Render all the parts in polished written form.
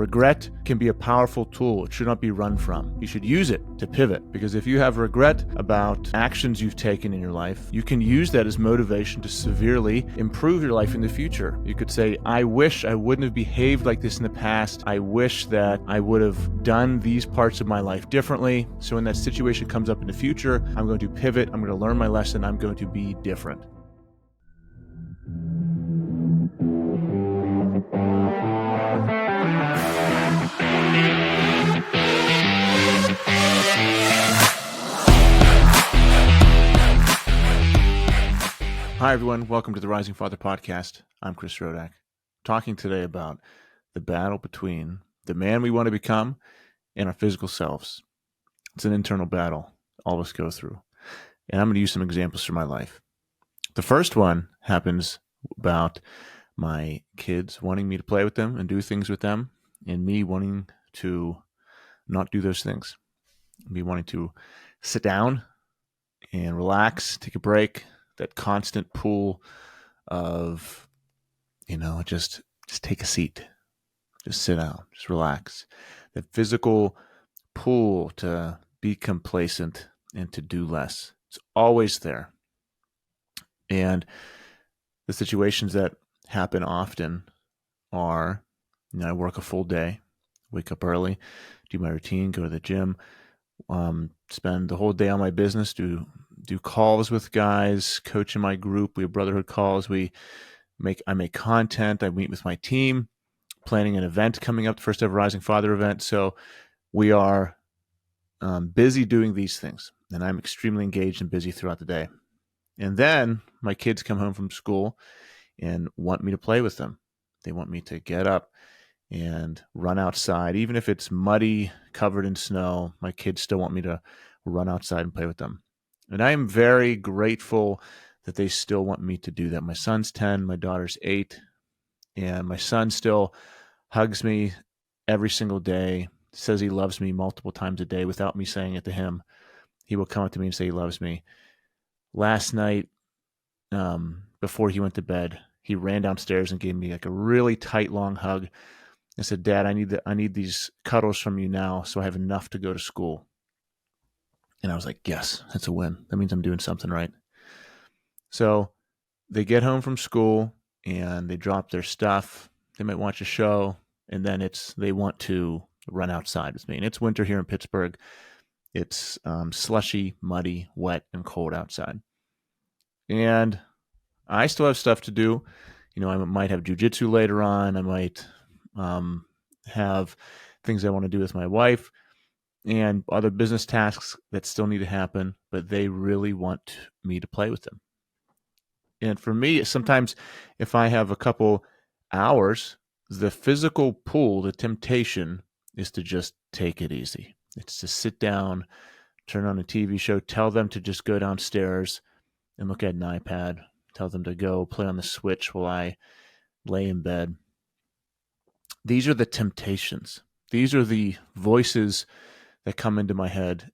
Regret can be a powerful tool. It should not be run from. You should use it to pivot, because if you have regret about actions you've taken in your life, you can use that as motivation to severely improve your life in the future. You could say, I wish I wouldn't have behaved like this in the past. I wish that I would have done these parts of my life differently. So when that situation comes up in the future, I'm going to pivot. I'm going to learn my lesson. I'm going to be different. Hi, everyone. Welcome to the Rising Father Podcast. I'm Chris Rodack, talking today about the battle between the man we want to become and our physical selves. It's an internal battle all of us go through. And I'm going to use some examples from my life. The first one happens about my kids wanting me to play with them and do things with them, and me wanting to not do those things. Me wanting to sit down and relax, take a break. That constant pull of, just take a seat, just sit down, just relax. The physical pull to be complacent and to do less. It's always there. And the situations that happen often are, I work a full day, wake up early, do my routine, go to the gym, spend the whole day on my business, do calls with guys, coach in my group. We have brotherhood calls. I make content. I meet with my team, planning an event coming up, the first ever Rising Father event. So we are busy doing these things, and I'm extremely engaged and busy throughout the day. And then my kids come home from school and want me to play with them. They want me to get up and run outside. Even if it's muddy, covered in snow, my kids still want me to run outside and play with them. And I am very grateful that they still want me to do that. My son's 10, my daughter's 8, and my son still hugs me every single day, says he loves me multiple times a day without me saying it to him. He will come up to me and say he loves me. Last night, before he went to bed, he ran downstairs and gave me like a really tight, long hug and said, Dad, I need these cuddles from you now so I have enough to go to school. And I was like, yes, that's a win. That means I'm doing something right. So they get home from school and they drop their stuff. They might watch a show, and then they want to run outside with me. And it's winter here in Pittsburgh. It's slushy, muddy, wet, and cold outside. And I still have stuff to do. I might have jujitsu later on. I might have things I want to do with my wife and other business tasks that still need to happen, but they really want me to play with them. And for me, sometimes if I have a couple hours, the physical pull, the temptation is to just take it easy. It's to sit down, turn on a TV show, tell them to just go downstairs and look at an iPad, tell them to go play on the Switch while I lay in bed. These are the temptations. These are the voices that come into my head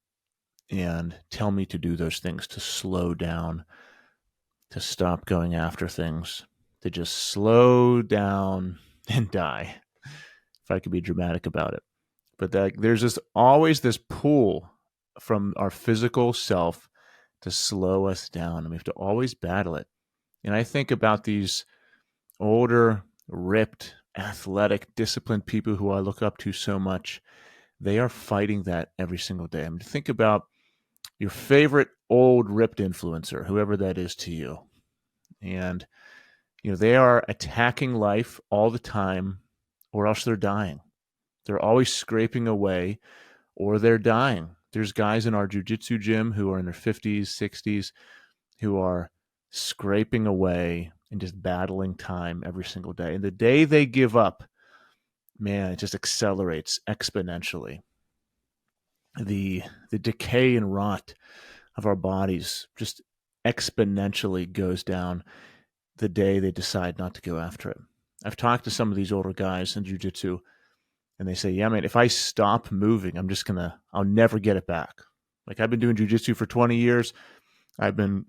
and tell me to do those things, to slow down, to stop going after things, to just slow down and die, if I could be dramatic about it. But there's always this pull from our physical self to slow us down, and we have to always battle it. And I think about these older, ripped, athletic, disciplined people who I look up to so much. They are fighting that every single day. Think about your favorite old ripped influencer, whoever that is to you. And, they are attacking life all the time, or else they're dying. They're always scraping away, or they're dying. There's guys in our jiu-jitsu gym who are in their 50s, 60s, who are scraping away and just battling time every single day. And the day they give up, man, it just accelerates exponentially. The decay and rot of our bodies just exponentially goes down the day they decide not to go after it. I've talked to some of these older guys in jiu-jitsu, and they say, yeah, man, if I stop moving, I'll never get it back. Like, I've been doing jiu-jitsu for 20 years. I'm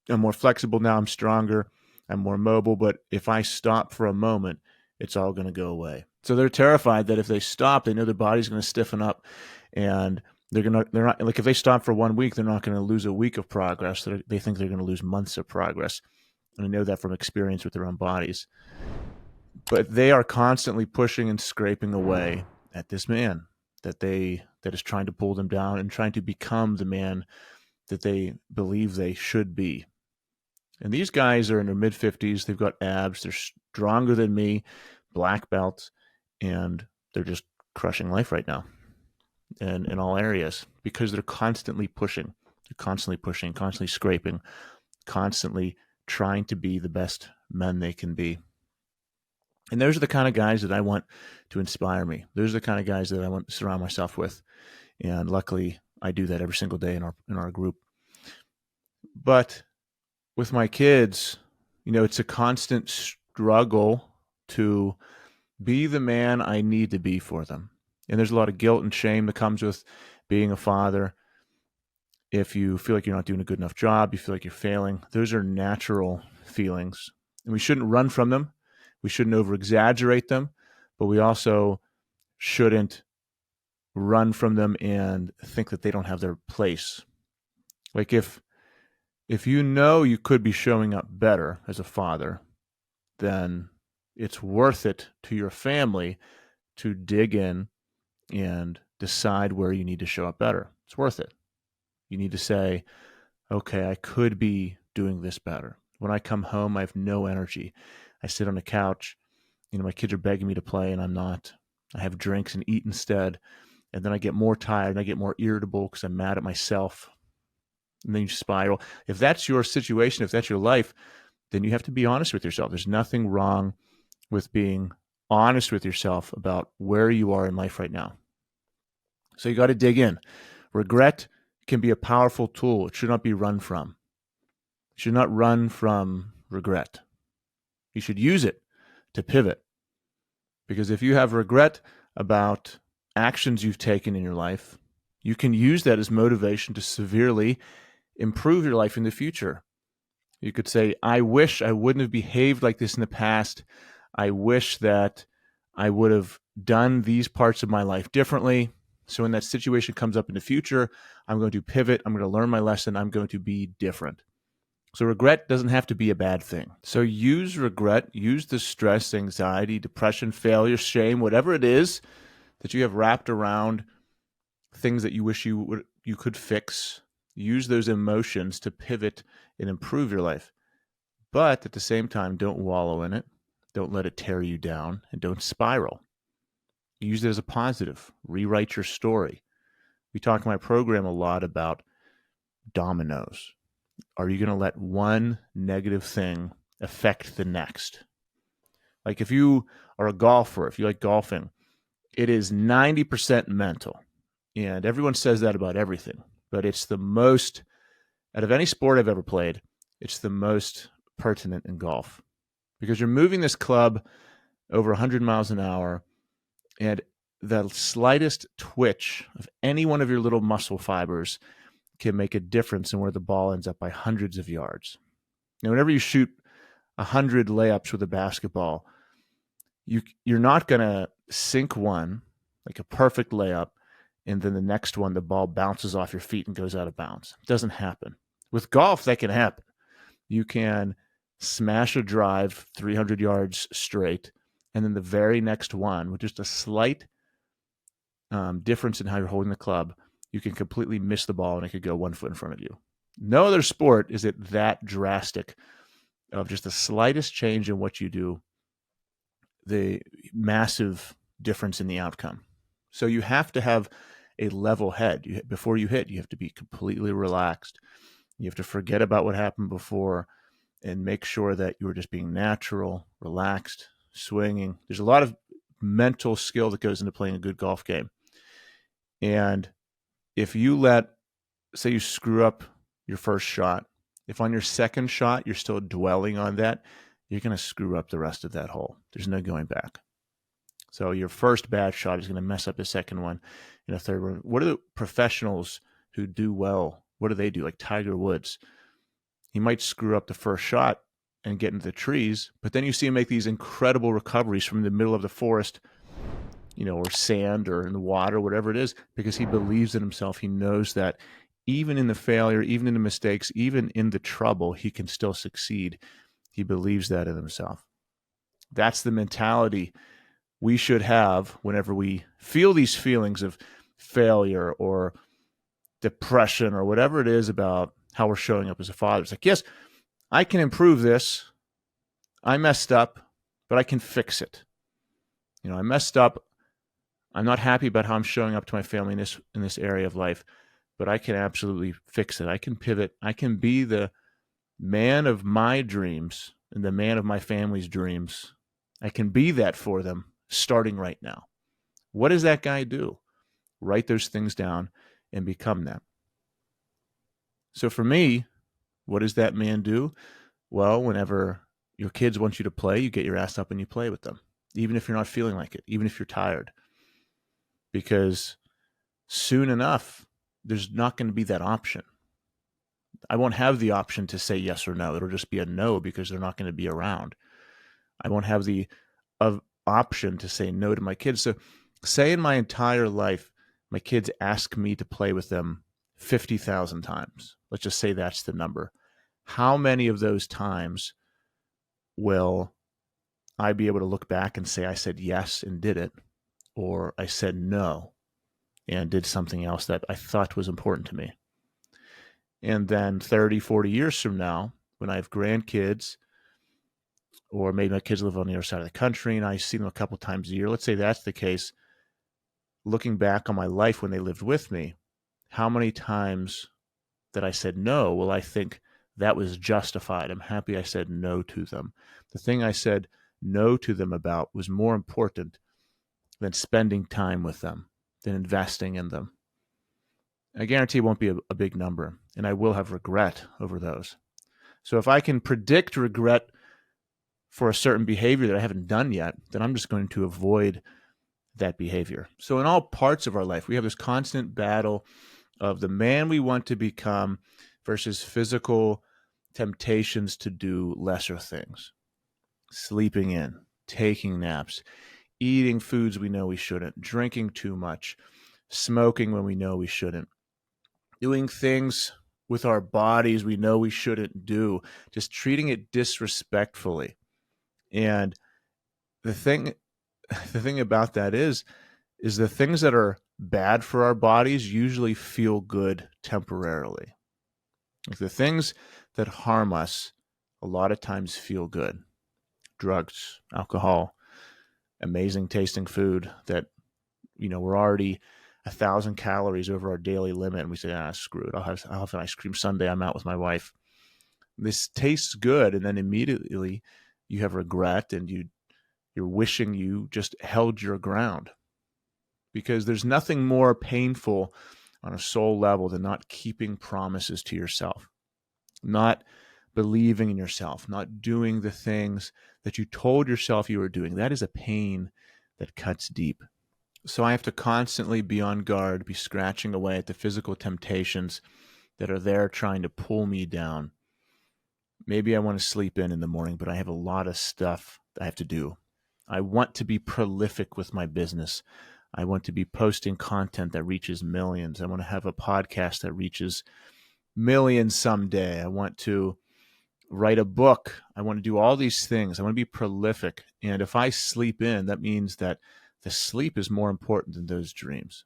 more flexible now. I'm stronger. I'm more mobile. But if I stop for a moment, it's all going to go away. So they're terrified that if they stop, they know their body's going to stiffen up, and they're not like, if they stop for 1 week, they're not going to lose a week of progress. They think they're going to lose months of progress. And I know that from experience with their own bodies. But they are constantly pushing and scraping away at this man that is trying to pull them down and trying to become the man that they believe they should be. And these guys are in their mid-50s. They've got abs. They're stronger than me, black belts, and they're just crushing life right now, and in all areas, because they're constantly pushing. They're constantly pushing, constantly scraping, constantly trying to be the best men they can be. And those are the kind of guys that I want to inspire me. Those are the kind of guys that I want to surround myself with. And luckily, I do that every single day in our group. But with my kids, it's a constant struggle to be the man I need to be for them. And there's a lot of guilt and shame that comes with being a father. If you feel like you're not doing a good enough job, you feel like you're failing, those are natural feelings. And we shouldn't run from them. We shouldn't over-exaggerate them, but we also shouldn't run from them and think that they don't have their place. Like if you could be showing up better as a father, then it's worth it to your family to dig in and decide where you need to show up better. It's worth it. You need to say, okay, I could be doing this better. When I come home, I have no energy. I sit on the couch, my kids are begging me to play and I'm not. I have drinks and eat instead. And then I get more tired and I get more irritable because I'm mad at myself. And then you spiral. If that's your situation, if that's your life, then you have to be honest with yourself. There's nothing wrong with being honest with yourself about where you are in life right now. So you got to dig in. Regret can be a powerful tool. It should not be run from. You should not run from regret. You should use it to pivot. Because if you have regret about actions you've taken in your life, you can use that as motivation to severely improve your life in the future. You could say, I wish I wouldn't have behaved like this in the past. I wish that I would have done these parts of my life differently. So when that situation comes up in the future, I'm going to pivot. I'm going to learn my lesson. I'm going to be different. So regret doesn't have to be a bad thing. So use regret, use the stress, anxiety, depression, failure, shame, whatever it is that you have wrapped around things that you wish you could fix. Use those emotions to pivot and improve your life. But at the same time, don't wallow in it. Don't let it tear you down, and don't spiral. Use it as a positive. Rewrite your story. We talk in my program a lot about dominoes. Are you going to let one negative thing affect the next? Like if you are a golfer, if you like golfing, it is 90% mental. And everyone says that about everything. But it's the most, out of any sport I've ever played, it's the most pertinent in golf. Because you're moving this club over 100 miles an hour, and the slightest twitch of any one of your little muscle fibers can make a difference in where the ball ends up by hundreds of yards. Now, whenever you shoot 100 layups with a basketball, you're not going to sink one, like a perfect layup, and then the next one, the ball bounces off your feet and goes out of bounds. It doesn't happen. With golf, that can happen. You can smash a drive 300 yards straight, and then the very next one, with just a slight difference in how you're holding the club, you can completely miss the ball and it could go 1 foot in front of you. No other sport is it that drastic of just the slightest change in what you do, the massive difference in the outcome. So you have to have a level head. Before you hit, you have to be completely relaxed. You have to forget about what happened before and make sure that you're just being natural, relaxed, swinging. There's a lot of mental skill that goes into playing a good golf game. And if you say you screw up your first shot, if on your second shot you're still dwelling on that, you're going to screw up the rest of that hole. There's no going back. So your first bad shot is going to mess up the second one and a third one. What are the professionals who do well? What do they do? Like Tiger Woods. He might screw up the first shot and get into the trees, but then you see him make these incredible recoveries from the middle of the forest or sand or in the water, whatever it is, because he believes in himself. He knows that even in the failure, even in the mistakes, even in the trouble, he can still succeed. He believes that in himself. That's the mentality we should have whenever we feel these feelings of failure or depression or whatever it is about how we're showing up as a father. It's like, yes, I can improve this. I messed up, but I can fix it. I messed up. I'm not happy about how I'm showing up to my family in this area of life, but I can absolutely fix it. I can pivot. I can be the man of my dreams and the man of my family's dreams. I can be that for them starting right now. What does that guy do? Write those things down and become that. So for me, what does that man do? Well, whenever your kids want you to play, you get your ass up and you play with them, even if you're not feeling like it, even if you're tired. Because soon enough, there's not going to be that option. I won't have the option to say yes or no. It'll just be a no because they're not going to be around. I won't have the option to say no to my kids. So say in my entire life, my kids ask me to play with them 50,000 times. Let's just say that's the number. How many of those times will I be able to look back and say I said yes and did it, or I said no and did something else that I thought was important to me? And then 30, 40 years from now, when I have grandkids, or maybe my kids live on the other side of the country and I see them a couple times a year, let's say that's the case, looking back on my life when they lived with me, how many times that I said no will I think that was justified? I'm happy I said no to them. The thing I said no to them about was more important than spending time with them, than investing in them. I guarantee it won't be a big number, and I will have regret over those. So if I can predict regret for a certain behavior that I haven't done yet, then I'm just going to avoid that behavior. So in all parts of our life, we have this constant battle of the man we want to become versus physical temptations to do lesser things. Sleeping in, taking naps, eating foods we know we shouldn't, drinking too much, smoking when we know we shouldn't, doing things with our bodies we know we shouldn't do, just treating it disrespectfully. And the thing about that is the things that are bad for our bodies usually feel good temporarily. Like the things that harm us a lot of times feel good. Drugs, alcohol, amazing tasting food that, we're already 1,000 calories over our daily limit, and we say, screw it, I'll have an ice cream sundae, I'm out with my wife. This tastes good, and then immediately you have regret and you're wishing you just held your ground. Because there's nothing more painful on a soul level than not keeping promises to yourself, not believing in yourself, not doing the things that you told yourself you were doing. That is a pain that cuts deep. So I have to constantly be on guard, be scratching away at the physical temptations that are there trying to pull me down. Maybe I want to sleep in the morning, but I have a lot of stuff I have to do. I want to be prolific with my business. I want to be posting content that reaches millions. I want to have a podcast that reaches millions someday. I want to write a book. I want to do all these things. I want to be prolific. And if I sleep in, that means that the sleep is more important than those dreams.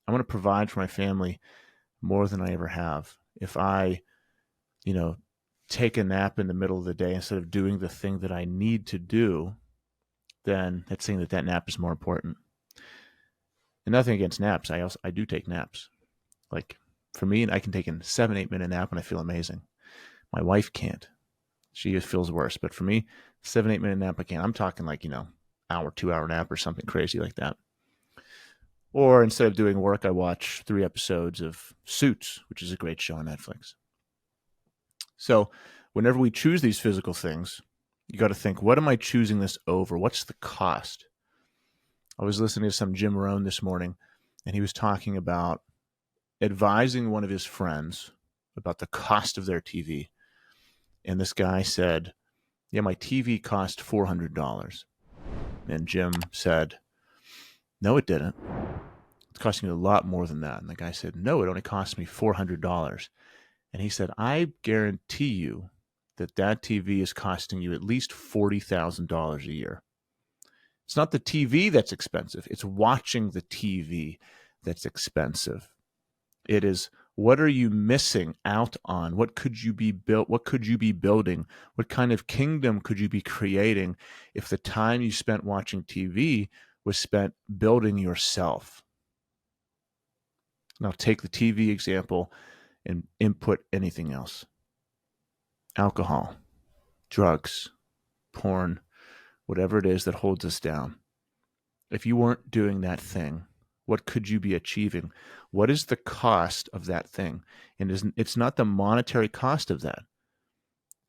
I want to provide for my family more than I ever have. If I, take a nap in the middle of the day instead of doing the thing that I need to do, then that's saying that nap is more important. And nothing against naps. I do take naps. Like for me, I can take a 7-8 minute nap and I feel amazing. My wife can't. She just feels worse. But for me, 7-8 minute nap I can. I'm talking like, hour, 2-hour nap or something crazy like that. Or instead of doing work, I watch 3 episodes of Suits, which is a great show on Netflix. So whenever we choose these physical things, you got to think, what am I choosing this over? What's the cost? I was listening to some Jim Rohn this morning, and he was talking about advising one of his friends about the cost of their TV. And this guy said, yeah, my TV cost $400. And Jim said, No, it didn't. It's costing you a lot more than that. And the guy said, no, it only cost me $400. And he said, I guarantee you that that TV is costing you at least $40,000 a year. It's not the TV that's expensive. It's watching the TV that's expensive. It is, what are you missing out on? What could you be built? What could you be building? What kind of kingdom could you be creating if the time you spent watching TV was spent building yourself? Now take the TV example and input anything else. Alcohol, drugs, porn, whatever it is that holds us down. If you weren't doing that thing, what could you be achieving? What is the cost of that thing? And it's not the monetary cost of that.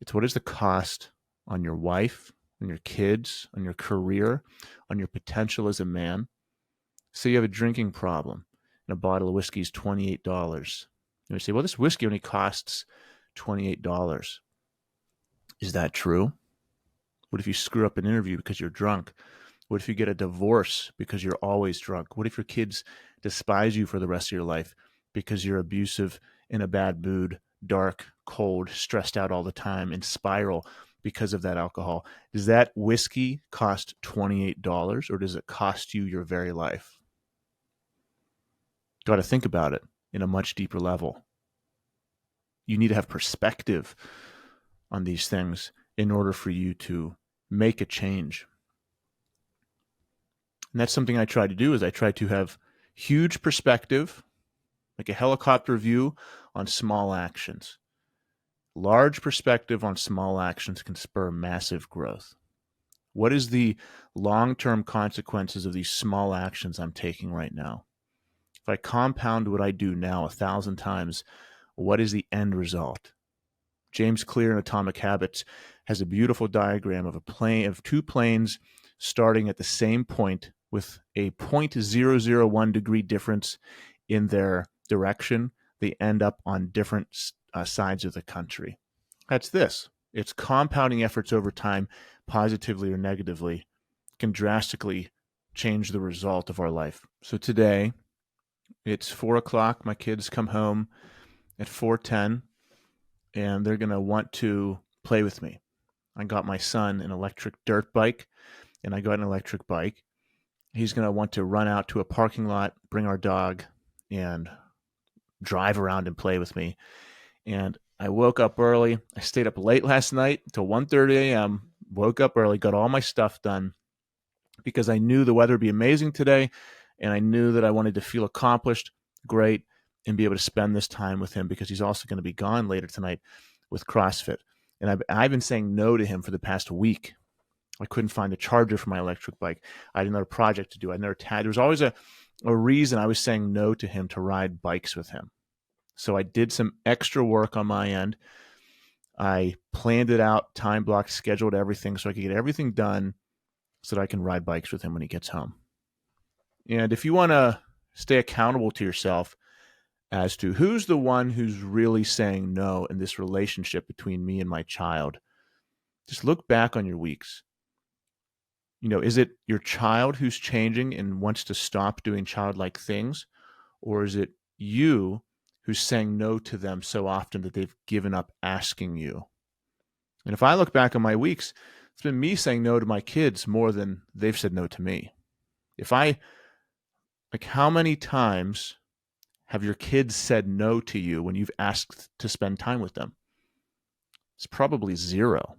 It's what is the cost on your wife, on your kids, on your career, on your potential as a man. Say you have a drinking problem and a bottle of whiskey is $28. And you say, well, this whiskey only costs $28. Is that true? What if you screw up an interview because you're drunk? What if you get a divorce because you're always drunk? What if your kids despise you for the rest of your life because you're abusive, in a bad mood, dark, cold, stressed out all the time, and spiral because of that alcohol? Does that whiskey cost $28 or does it cost you your very life? Got to think about it in a much deeper level. You need to have perspective on these things in order for you to make a change. And that's something I try to do, is I try to have huge perspective, like a helicopter view on small actions. Large perspective on small actions can spur massive growth. What is the long-term consequences of these small actions I'm taking right now? If I compound what I do now 1,000 times, what is the end result? James Clear in Atomic Habits has a beautiful diagram of two planes starting at the same point with a 0.001 degree difference in their direction. They end up on different sides of the country. That's this. It's compounding efforts over time, positively or negatively, can drastically change the result of our life. So today, it's 4 o'clock. My kids come home at 4:10, and they're going to want to play with me. I got my son an electric dirt bike, and I got an electric bike. He's going to want to run out to a parking lot, bring our dog, and drive around and play with me. And I woke up early. I stayed up late last night until 1:30 a.m., woke up early, got all my stuff done because I knew the weather would be amazing today, and I knew that I wanted to feel accomplished, great, and be able to spend this time with him because he's also going to be gone later tonight with CrossFit. And I've been saying no to him for the past week. I couldn't find a charger for my electric bike. I had another project to do. There was always a reason I was saying no to him to ride bikes with him. So I did some extra work on my end. I planned it out, time blocked, scheduled everything so I could get everything done so that I can ride bikes with him when he gets home. And if you want to stay accountable to yourself as to who's the one who's really saying no in this relationship between me and my child, just look back on your weeks. Is it your child who's changing and wants to stop doing childlike things? Or is it you who's saying no to them so often that they've given up asking you? And if I look back on my weeks, it's been me saying no to my kids more than they've said no to me. How many times have your kids said no to you when you've asked to spend time with them? It's probably zero.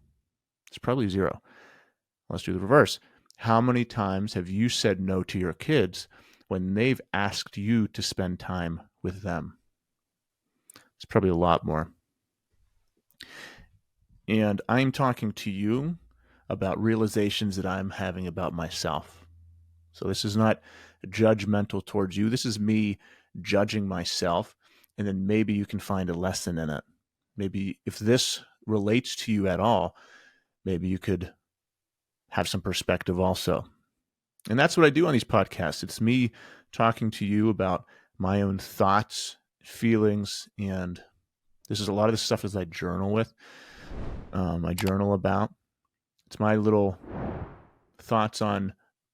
Let's do the reverse. How many times have you said no to your kids when they've asked you to spend time with them? It's probably a lot more. And I'm talking to you about realizations that I'm having about myself. So this is not judgmental towards you. This is me judging myself, and then maybe you can find a lesson in it. Maybe if this relates to you at all, maybe you could have some perspective also. And that's what I do on these podcasts. It's me talking to you about my own thoughts, feelings, and this is a lot of the stuff as I journal with. I journal about. It's my little thoughts on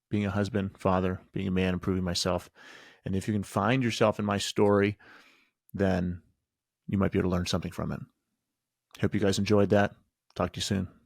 being a husband, father, being a man, improving myself. And if you can find yourself in my story, then you might be able to learn something from it. Hope you guys enjoyed that. Talk to you soon.